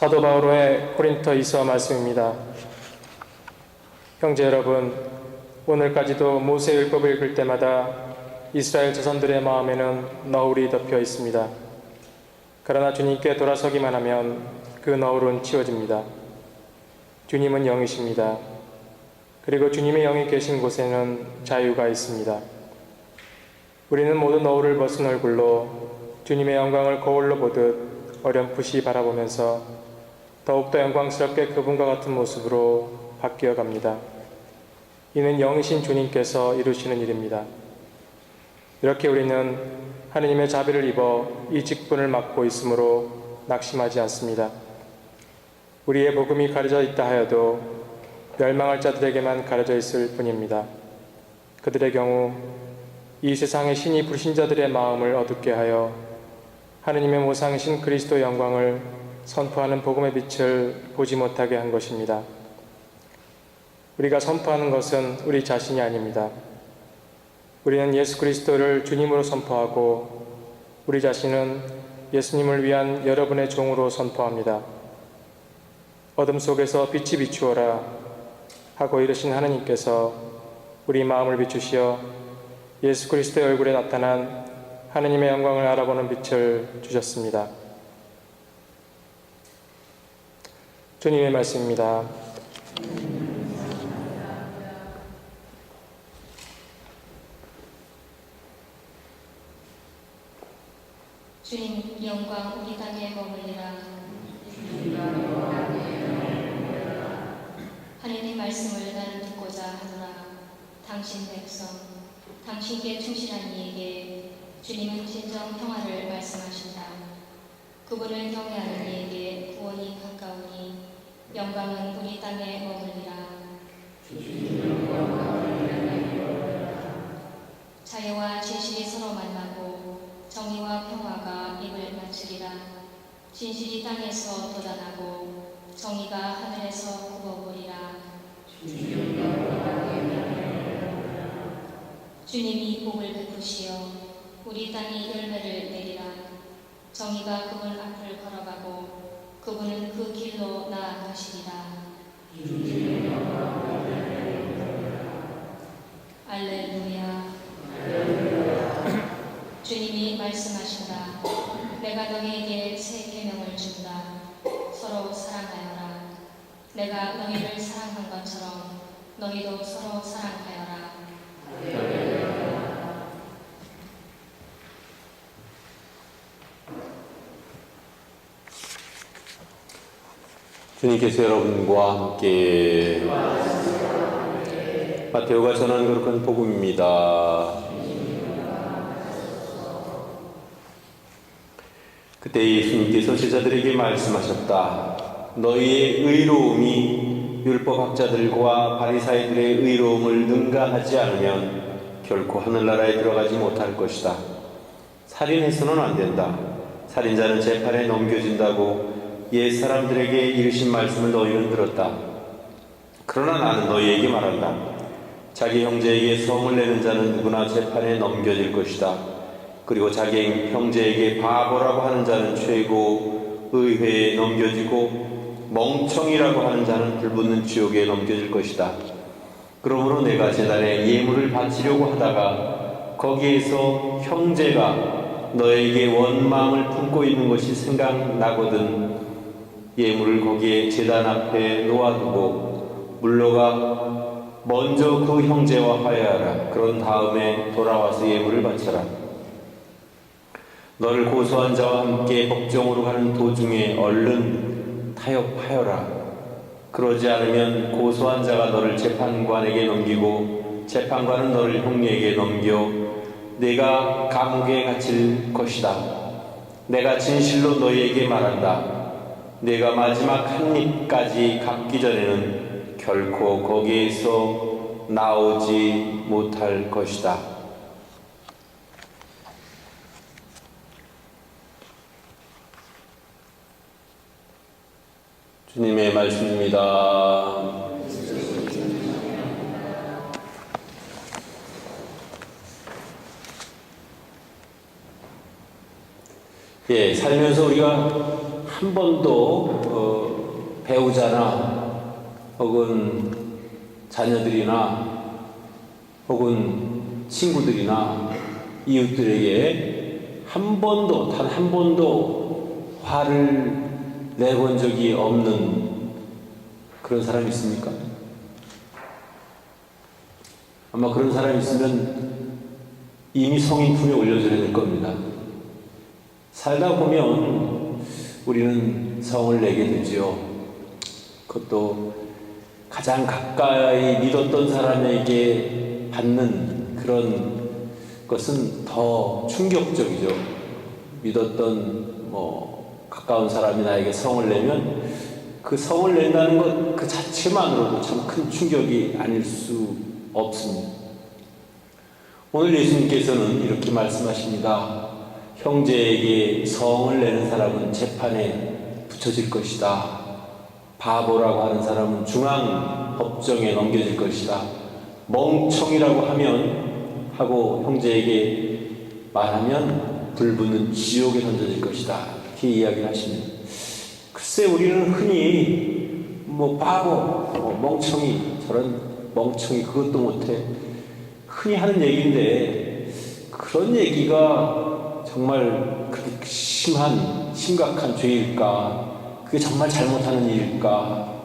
사도 바오로의 고린토이서 말씀입니다. 형제 여러분, 오늘까지도 모세율법을 읽을 때마다 이스라엘 자손들의 마음에는 너울이 덮여 있습니다. 그러나 주님께 돌아서기만 하면 그 너울은 치워집니다. 주님은 영이십니다. 그리고 주님의 영이 계신 곳에는 자유가 있습니다. 우리는 모두 너울을 벗은 얼굴로 주님의 영광을 거울로 보듯 어렴풋이 바라보면서 더욱더 영광스럽게 그분과 같은 모습으로 바뀌어 갑니다. 이는 영이신 주님께서 이루시는 일입니다. 이렇게 우리는 하느님의 자비를 입어 이 직분을 맡고 있으므로 낙심하지 않습니다. 우리의 복음이 가려져 있다 하여도 멸망할 자들에게만 가려져 있을 뿐입니다. 그들의 경우 이 세상의 신이 불신자들의 마음을 어둡게 하여 하느님의 모상이신 그리스도의 영광을 선포하는 복음의 빛을 보지 못하게 한 것입니다. 우리가 선포하는 것은 우리 자신이 아닙니다. 우리는 예수 그리스도를 주님으로 선포하고 우리 자신은 예수님을 위한 여러분의 종으로 선포합니다. 어둠 속에서 빛이 비추어라 하고 이르신 하느님께서 우리 마음을 비추시어 예수 그리스도의 얼굴에 나타난 하느님의 영광을 알아보는 빛을 주셨습니다. 주님의 말씀입니다. 주님 영광 우리 땅에 머물리라. 하느님 말씀을 나는 듣고자 하노라. 당신 백성, 당신께 충실한 이에게 주님은 진정 평화를 말씀하신다. 그분을 경외하는 이에게 구원이 가까우니 영광은 우리 땅에 머물리라. 자유와 진실이 서로 만나고 정의와 평화가 입을 맞추리라. 진실이 땅에서 돋아나고 정의가 하늘에서 굽어보리라. 주님이 복을 베푸시어 우리 땅이 열매를 내리라. 정의가 그분 앞을 걸어가고 그분은 그 길로 나아가시리라. 알렐루야. 주님이 말씀하신다. 내가 너희에게 새 계명을 준다. 서로 사랑하여라. 내가 너희를 사랑한 것처럼 너희도 서로 사랑하여라. 주님께서 여러분과 함께 마테오가 전한 거룩한 복음입니다. 그때 예수님께서 제자들에게 말씀하셨다. 너희의 의로움이 율법학자들과 바리사이들의 의로움을 능가하지 않으면 결코 하늘나라에 들어가지 못할 것이다. 살인해서는 안 된다. 살인자는 재판에 넘겨진다고 옛 사람들에게 이르신 말씀을 너희는 들었다. 그러나 나는 너희에게 말한다. 자기 형제에게 성을 내는 자는 누구나 재판에 넘겨질 것이다. 그리고 자기 형제에게 바보라고 하는 자는 최고 의회에 넘겨지고 멍청이라고 하는 자는 불붙는 지옥에 넘겨질 것이다. 그러므로 내가 제단에 예물을 바치려고 하다가 거기에서 형제가 너에게 원망을 품고 있는 것이 생각나거든 예물을 거기에 제단 앞에 놓아두고 물러가 먼저 그 형제와 화해하라. 그런 다음에 돌아와서 예물을 바쳐라. 너를 고소한 자와 함께 법정으로 가는 도중에 얼른 타협하여라. 그러지 않으면 고소한 자가 너를 재판관에게 넘기고 재판관은 너를 형리에게 넘겨 내가 감옥에 갇힐 것이다. 내가 진실로 너희에게 말한다. 내가 마지막 한 입까지 갚기 전에는 결코 거기에서 나오지 못할 것이다. 주님의 말씀입니다. 살면서 우리가 한 번도 배우자나 혹은 자녀들이나 혹은 친구들이나 이웃들에게 한 번도, 단 한 번도 화를 내본 적이 없는 그런 사람이 있습니까? 아마 그런 사람이 있으면 이미 성인 품에 올려줘야 될 겁니다. 살다 보면 우리는 성을 내게 되지요. 그것도 가장 가까이 믿었던 사람에게 받는 그런 것은 더 충격적이죠. 믿었던 가까운 사람이 나에게 성을 내면 그 성을 낸다는 것 그 자체만으로도 참 큰 충격이 아닐 수 없습니다. 오늘 예수님께서는 이렇게 말씀하십니다. 형제에게 성을 내는 사람은 재판에 붙여질 것이다. 바보라고 하는 사람은 중앙법정에 넘겨질 것이다. 멍청이라고 하고 형제에게 말하면 불붙는 지옥에 던져질 것이다. 이렇게 이야기를 하십니다. 글쎄 우리는 흔히 바보, 멍청이, 저런 멍청이 그것도 못해 흔히 하는 얘기인데 그런 얘기가 정말 그렇게 심각한 죄일까? 그게 정말 잘못하는 일일까?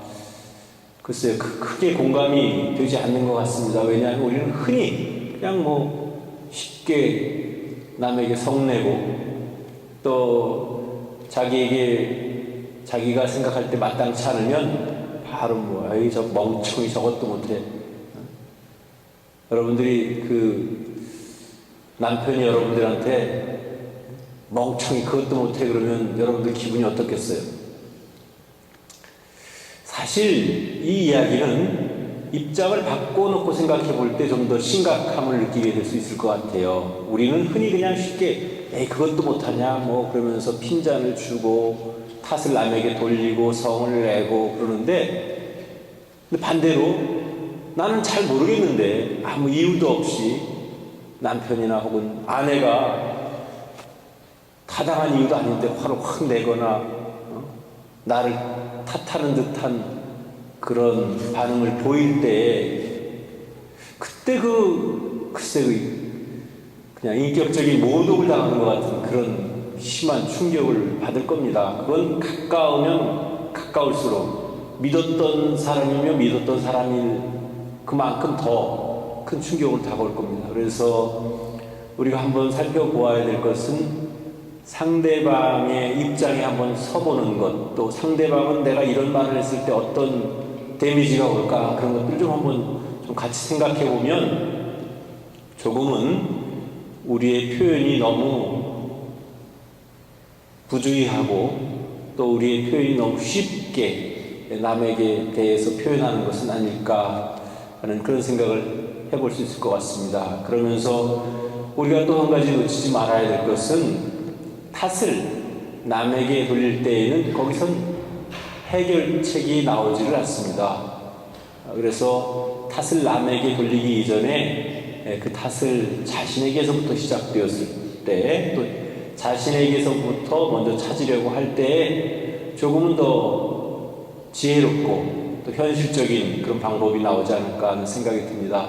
글쎄요, 크게 공감이 되지 않는 것 같습니다. 왜냐하면 우리는 흔히 그냥 쉽게 남에게 성내고 또 자기가 생각할 때 마땅치 않으면 바로 에이 저 멍청이 저것도 못해. 여러분들이 남편이 여러분들한테 멍청이 그것도 못해 그러면 여러분들 기분이 어떻겠어요? 사실 이 이야기는 입장을 바꿔놓고 생각해 볼 때 좀 더 심각함을 느끼게 될 수 있을 것 같아요. 우리는 흔히 그냥 쉽게 에이 그것도 못하냐 그러면서 핀잔을 주고 탓을 남에게 돌리고 성을 내고 그러는데 근데 반대로 나는 잘 모르겠는데 아무 이유도 없이 남편이나 혹은 아내가 타당한 이유도 아닌데 화를 확 내거나 나를 탓하는 듯한 그런 반응을 보일 때 그때 글쎄 그냥 인격적인 모독을 당하는 것 같은 그런 심한 충격을 받을 겁니다. 그건 가까우면 가까울수록 믿었던 사람이면 믿었던 사람일 그만큼 더 큰 충격을 다가올 겁니다. 그래서 우리가 한번 살펴보아야 될 것은 상대방의 입장에 한번 서보는 것, 또 상대방은 내가 이런 말을 했을 때 어떤 데미지가 올까 그런 것들을 좀 한번 좀 같이 생각해 보면 조금은 우리의 표현이 너무 부주의하고 또 우리의 표현이 너무 쉽게 남에게 대해서 표현하는 것은 아닐까 하는 그런 생각을 해볼 수 있을 것 같습니다. 그러면서 우리가 또 한 가지 놓치지 말아야 될 것은 탓을 남에게 돌릴 때에는 거기선 해결책이 나오지를 않습니다. 그래서 탓을 남에게 돌리기 이전에 그 탓을 자신에게서부터 시작되었을 때 또 자신에게서부터 먼저 찾으려고 할 때 조금은 더 지혜롭고 또 현실적인 그런 방법이 나오지 않을까 하는 생각이 듭니다.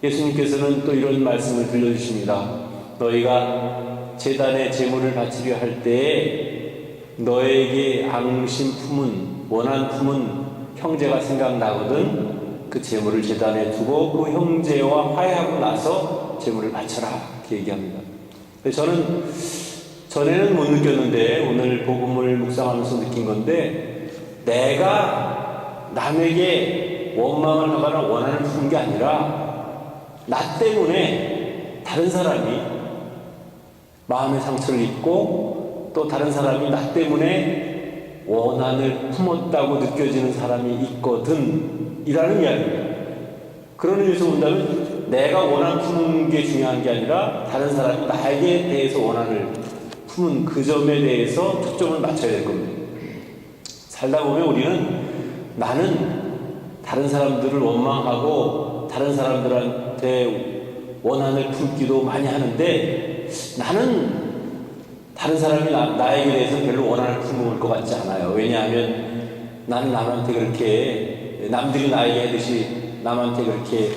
예수님께서는 또 이런 말씀을 들려주십니다. 너희가 제단에 제물을 바치려 할 때에 너에게 앙심 품은 원한 품은 형제가 생각나거든 그 제물을 제단에 두고 그 형제와 화해하고 나서 제물을 바쳐라 이렇게 얘기합니다. 저는 전에는 못 느꼈는데 오늘 복음을 묵상하면서 느낀 건데 내가 남에게 원망을 하거나 원한을 푸는 게 아니라 나 때문에 다른 사람이 마음의 상처를 입고 또 다른 사람이 나 때문에 원한을 품었다고 느껴지는 사람이 있거든 이라는 이야기입니다. 그런 의미에서 본다면 내가 원한 품는 게 중요한 게 아니라 다른 사람이 나에게 대해서 원한을 품은 그 점에 대해서 초점을 맞춰야 될 겁니다. 살다 보면 우리는 나는 다른 사람들을 원망하고 다른 사람들한테 원한을 품기도 많이 하는데 나는 다른 사람이 나에게 대해서 별로 원한을 품을 것 같지 않아요. 왜냐하면 나는 남한테 그렇게 남들이 나에게 하듯이 남한테 그렇게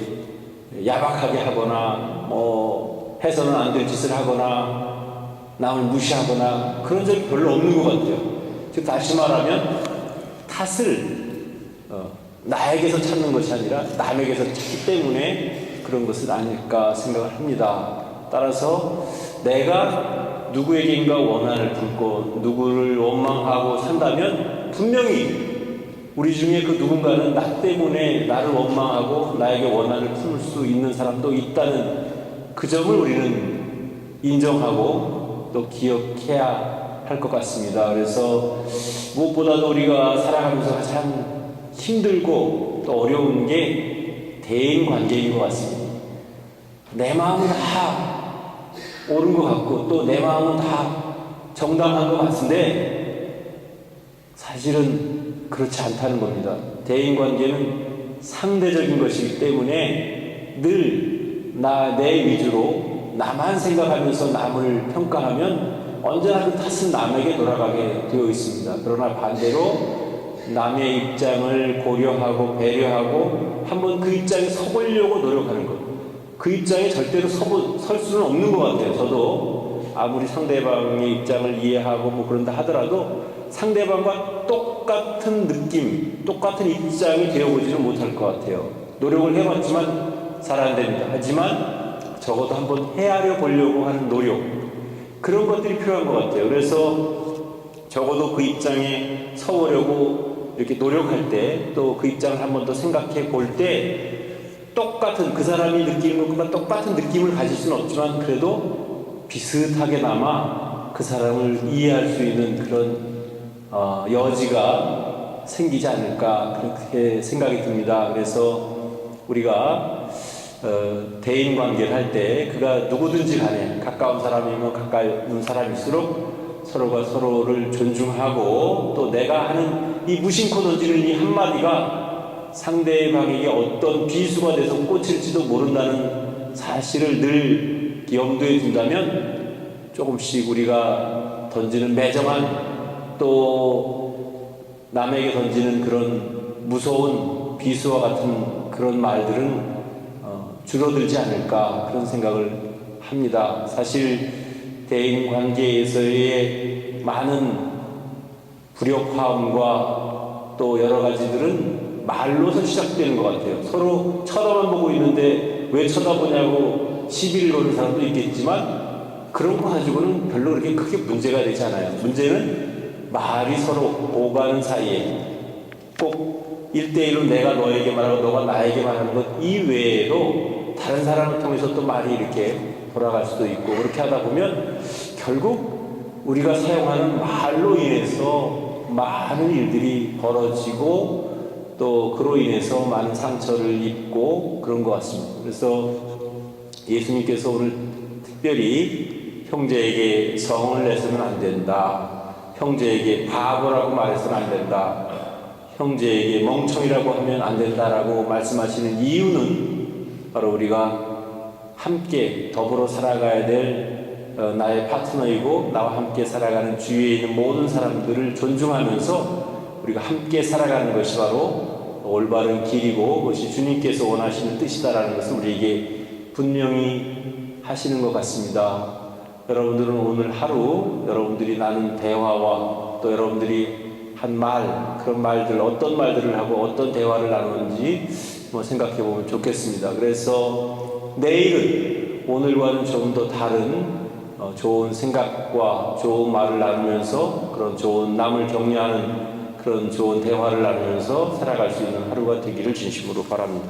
야박하게 하거나 해서는 안 될 짓을 하거나 남을 무시하거나 그런 적이 별로 없는 것 같아요. 즉 다시 말하면 탓을 나에게서 찾는 것이 아니라 남에게서 찾기 때문에 그런 것은 아닐까 생각을 합니다. 따라서 내가 누구에게인가 원한을 품고 누구를 원망하고 산다면 분명히 우리 중에 그 누군가는 나 때문에 나를 원망하고 나에게 원한을 품을 수 있는 사람도 있다는 그 점을 우리는 인정하고 또 기억해야 할 것 같습니다. 그래서 무엇보다도 우리가 살아가면서 가장 힘들고 또 어려운 게 대인 관계인 것 같습니다. 내 마음은 다 옳은 것 같고 또 내 마음은 다 정당한 것 같은데 사실은 그렇지 않다는 겁니다. 대인 관계는 상대적인 것이기 때문에 늘 내 위주로 나만 생각하면서 남을 평가하면 언제나 그 탓은 남에게 돌아가게 되어 있습니다. 그러나 반대로 남의 입장을 고려하고 배려하고 한번 그 입장에 서보려고 노력하는 것. 그 입장에 절대로 설 수는 없는 것 같아요. 저도 아무리 상대방의 입장을 이해하고 그런다 하더라도 상대방과 똑같은 느낌, 똑같은 입장이 되어보지는 못할 것 같아요. 노력을 해봤지만 잘 안 됩니다. 하지만 적어도 한번 헤아려 보려고 하는 노력, 그런 것들이 필요한 것 같아요. 그래서 적어도 그 입장에 서보려고 이렇게 노력할 때 또 그 입장을 한 번 더 생각해 볼 때 똑같은 그 사람이 느끼는 것과 똑같은 느낌을 가질 수는 없지만 그래도 비슷하게나마 그 사람을 이해할 수 있는 그런 여지가 생기지 않을까 그렇게 생각이 듭니다. 그래서 우리가 대인관계를 할 때 그가 누구든지 간에 가까운 사람이면 가까운 사람일수록 서로가 서로를 존중하고 또 내가 하는 이 무심코 던지는 이 한마디가 상대방에게 어떤 비수가 돼서 꽂힐지도 모른다는 사실을 늘 염두에 둔다면 조금씩 우리가 던지는 매정한 또 남에게 던지는 그런 무서운 비수와 같은 그런 말들은 줄어들지 않을까 그런 생각을 합니다. 사실 대인관계에서의 많은 불협화음과 또 여러 가지들은 말로서 시작되는 것 같아요. 서로 쳐다만 보고 있는데 왜 쳐다보냐고 시비를 거는 사람도 있겠지만 그런 거 가지고는 별로 그렇게 크게 문제가 되지 않아요. 문제는 말이 서로 오가는 사이에 꼭 1대1로 내가 너에게 말하고 너가 나에게 말하는 것 이외에도 다른 사람을 통해서 또 말이 이렇게 돌아갈 수도 있고 그렇게 하다 보면 결국 우리가 사용하는 말로 인해서 많은 일들이 벌어지고 또 그로 인해서 많은 상처를 입고 그런 것 같습니다. 그래서 예수님께서 오늘 특별히 형제에게 성을 내서는 안 된다. 형제에게 바보라고 말해서는 안 된다. 형제에게 멍청이라고 하면 안 된다라고 말씀하시는 이유는 바로 우리가 함께 더불어 살아가야 될 나의 파트너이고 나와 함께 살아가는 주위에 있는 모든 사람들을 존중하면서 우리가 함께 살아가는 것이 바로 올바른 길이고 그것이 주님께서 원하시는 뜻이다라는 것을 우리에게 분명히 하시는 것 같습니다. 여러분들은 오늘 하루 여러분들이 나눈 대화와 또 여러분들이 한 말, 그런 말들, 어떤 말들을 하고 어떤 대화를 나누는지 생각해 보면 좋겠습니다. 그래서 내일은 오늘과는 좀 더 다른 좋은 생각과 좋은 말을 나누면서 그런 좋은 남을 격려하는 그런 좋은 대화를 나누면서 살아갈 수 있는 하루가 되기를 진심으로 바랍니다.